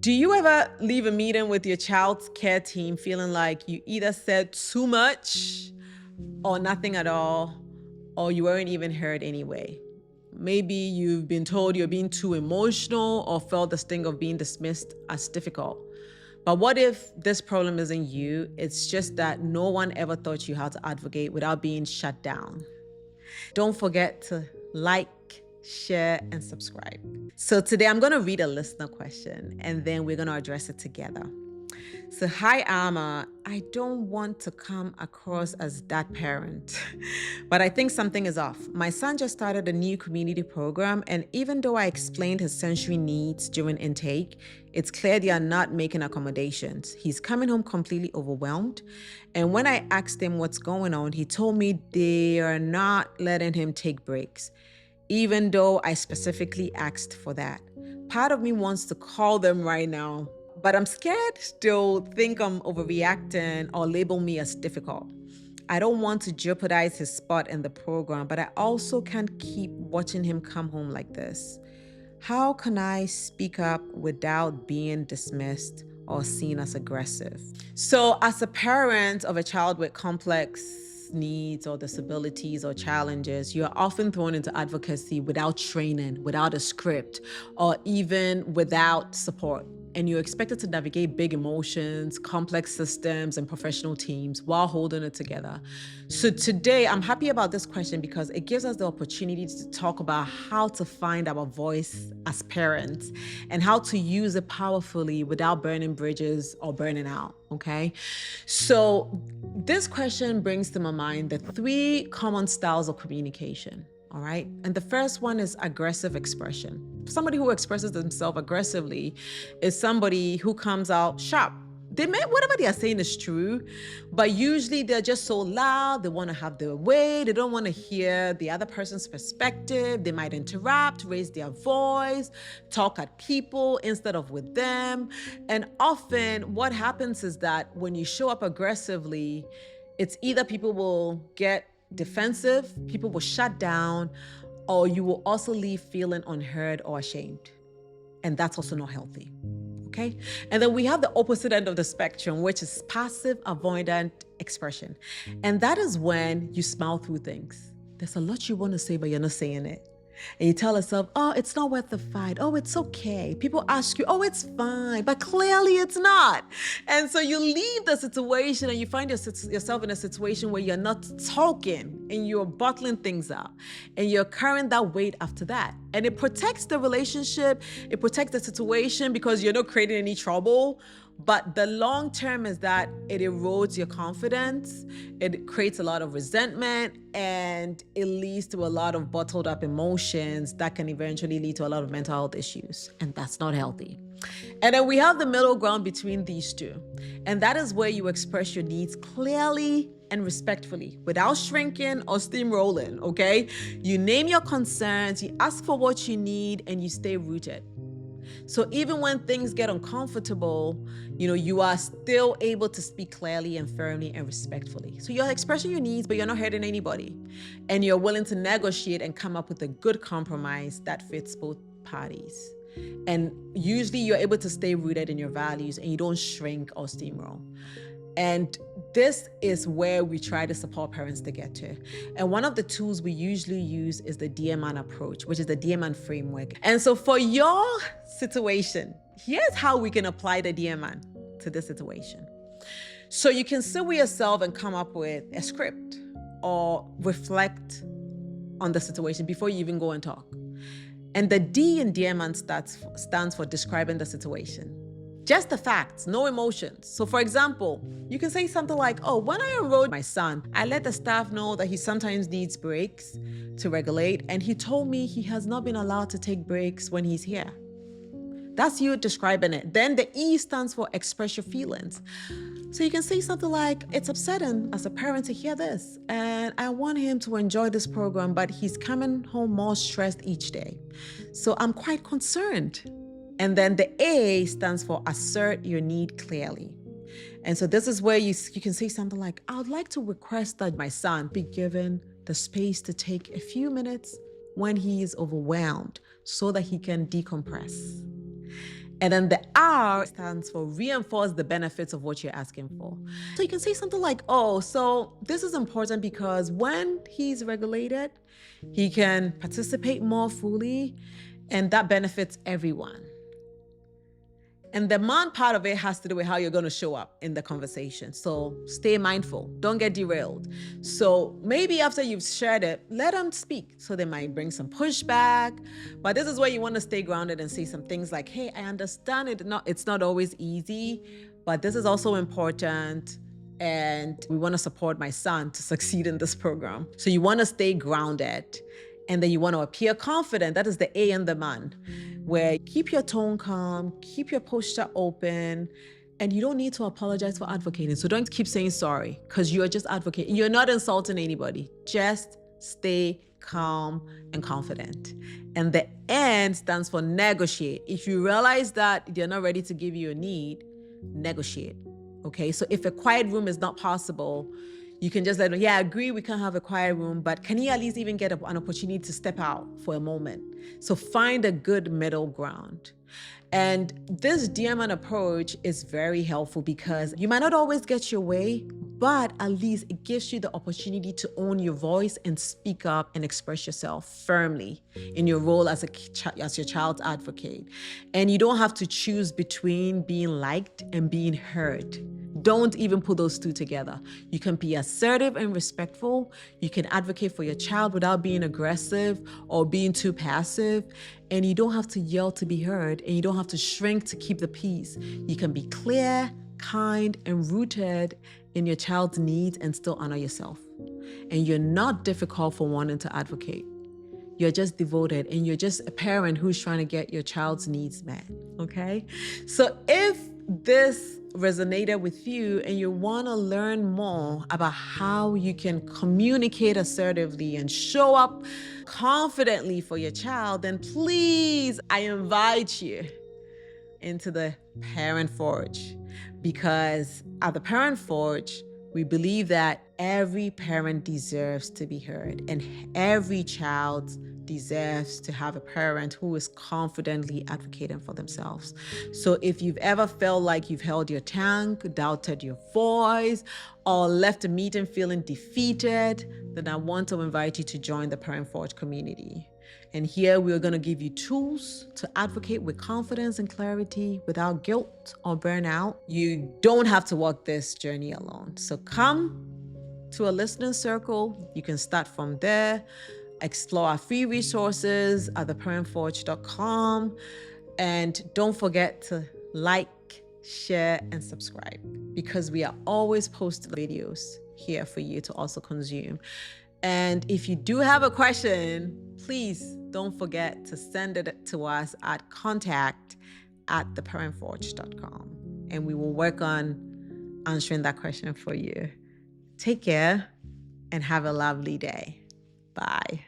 Do you ever leave a meeting with your child's care team feeling like you either said too much or nothing at all, or you weren't even heard anyway? Maybe you've been told you're being too emotional or felt the sting of being dismissed as difficult. But what if this problem isn't you? It's just that no one ever taught you how to advocate without being shut down. Don't forget to like, share, and subscribe. So today I'm going to read a listener question and then we're going to address it together. So, hi, Alma. I don't want to come across as that parent, but I think something is off. My son just started a new community program, and even though I explained his sensory needs during intake, it's clear they are not making accommodations. He's coming home completely overwhelmed, and when I asked him what's going on, he told me they are not letting him take breaks, even though I specifically asked for that. Part of me wants to call them right now, but I'm scared they'll think I'm overreacting or label me as difficult. I don't want to jeopardize his spot in the program, but I also can't keep watching him come home like this. How can I speak up without being dismissed or seen as aggressive? So, as a parent of a child with complex needs or disabilities or challenges, you're often thrown into advocacy without training, without a script, or even without support. And you're expected to navigate big emotions, complex systems, and professional teams while holding it together. So today, I'm happy about this question because it gives us the opportunity to talk about how to find our voice as parents and how to use it powerfully without burning bridges or burning out, okay? So this question brings to my mind the 3 common styles of communication. All right. And the first one is aggressive expression. Somebody who expresses themselves aggressively is somebody who comes out sharp. Whatever they are saying is true, but usually they're just so loud. They want to have their way. They don't want to hear the other person's perspective. They might interrupt, raise their voice, talk at people instead of with them. And often what happens is that when you show up aggressively, it's either people will get defensive, people will shut down, or you will also leave feeling unheard or ashamed. And that's also not healthy. Okay? And then we have the opposite end of the spectrum, which is passive avoidant expression. And that is when you smile through things. There's a lot you want to say, but you're not saying it. And you tell yourself, oh, it's not worth the fight. Oh, it's okay. People ask you, oh, it's fine. But clearly it's not. And so you leave the situation and you find yourself in a situation where you're not talking and you're bottling things up and you're carrying that weight after that. And it protects the relationship. It protects the situation because you're not creating any trouble. But the long term is that it erodes your confidence, it creates a lot of resentment, and it leads to a lot of bottled up emotions that can eventually lead to a lot of mental health issues. And that's not healthy. And then we have the middle ground between these two. And that is where you express your needs clearly and respectfully without shrinking or steamrolling, okay? You name your concerns, you ask for what you need, and you stay rooted. So even when things get uncomfortable, you are still able to speak clearly and firmly and respectfully. So you're expressing your needs, but you're not hurting anybody. And you're willing to negotiate and come up with a good compromise that fits both parties. And usually you're able to stay rooted in your values and you don't shrink or steamroll. And this is where we try to support parents to get to. And one of the tools we usually use is the DEARMAN approach, which is the DEARMAN framework. And so for your situation, here's how we can apply the DEARMAN to this situation. So you can sit with yourself and come up with a script or reflect on the situation before you even go and talk. And the D in DEARMAN stands for describing the situation. Just the facts, no emotions. So for example, you can say something like, oh, when I enrolled my son, I let the staff know that he sometimes needs breaks to regulate. And he told me he has not been allowed to take breaks when he's here. That's you describing it. Then the E stands for express your feelings. So you can say something like, it's upsetting as a parent to hear this. And I want him to enjoy this program, but he's coming home more stressed each day. So I'm quite concerned. And then the A stands for assert your need clearly. And so this is where you can say something like, I would like to request that my son be given the space to take a few minutes when he is overwhelmed so that he can decompress. And then the R stands for reinforce the benefits of what you're asking for. So you can say something like, oh, so this is important because when he's regulated, he can participate more fully, and that benefits everyone. And the man part of it has to do with how you're going to show up in the conversation. So stay mindful. Don't get derailed. So maybe after you've shared it, let them speak. So they might bring some pushback. But this is where you want to stay grounded and say some things like, hey, I understand it's not always easy, but this is also important. And we want to support my son to succeed in this program. So you want to stay grounded. And then you want to appear confident. That is the A in the man, where keep your tone calm, keep your posture open, and you don't need to apologize for advocating. So don't keep saying sorry because you're just advocating. You're not insulting anybody. Just stay calm and confident. And the N stands for negotiate. If you realize that they're not ready to give you a need, negotiate. Okay, so if a quiet room is not possible, you can just let them, I agree, we can't have a quiet room, but can you at least even get an opportunity to step out for a moment? So find a good middle ground. And this DEARMAN approach is very helpful because you might not always get your way, but at least it gives you the opportunity to own your voice and speak up and express yourself firmly in your role as your child's advocate. And you don't have to choose between being liked and being heard. Don't even put those two together. You can be assertive and respectful. You can advocate for your child without being aggressive or being too passive. And you don't have to yell to be heard, and you don't have to shrink to keep the peace. You can be clear, kind, and rooted in your child's needs and still honor yourself. And you're not difficult for wanting to advocate. You're just devoted, and you're just a parent who's trying to get your child's needs met, okay? So if this resonated with you and you want to learn more about how you can communicate assertively and show up confidently for your child, then please, I invite you into the Parent Forge, because at the Parent Forge, we believe that every parent deserves to be heard, and every child deserves to have a parent who is confidently advocating for themselves. So if you've ever felt like you've held your tongue, doubted your voice, or left a meeting feeling defeated, then I want to invite you to join the Parent Forge community. And here we're going to give you tools to advocate with confidence and clarity without guilt or burnout. You don't have to walk this journey alone. So come to a listening circle. You can start from there. Explore our free resources at theparentforge.com. And don't forget to like, share, and subscribe, because we are always posting videos here for you to also consume. And if you do have a question, please don't forget to send it to us at contact@theparentforge.com. And we will work on answering that question for you. Take care and have a lovely day. Bye.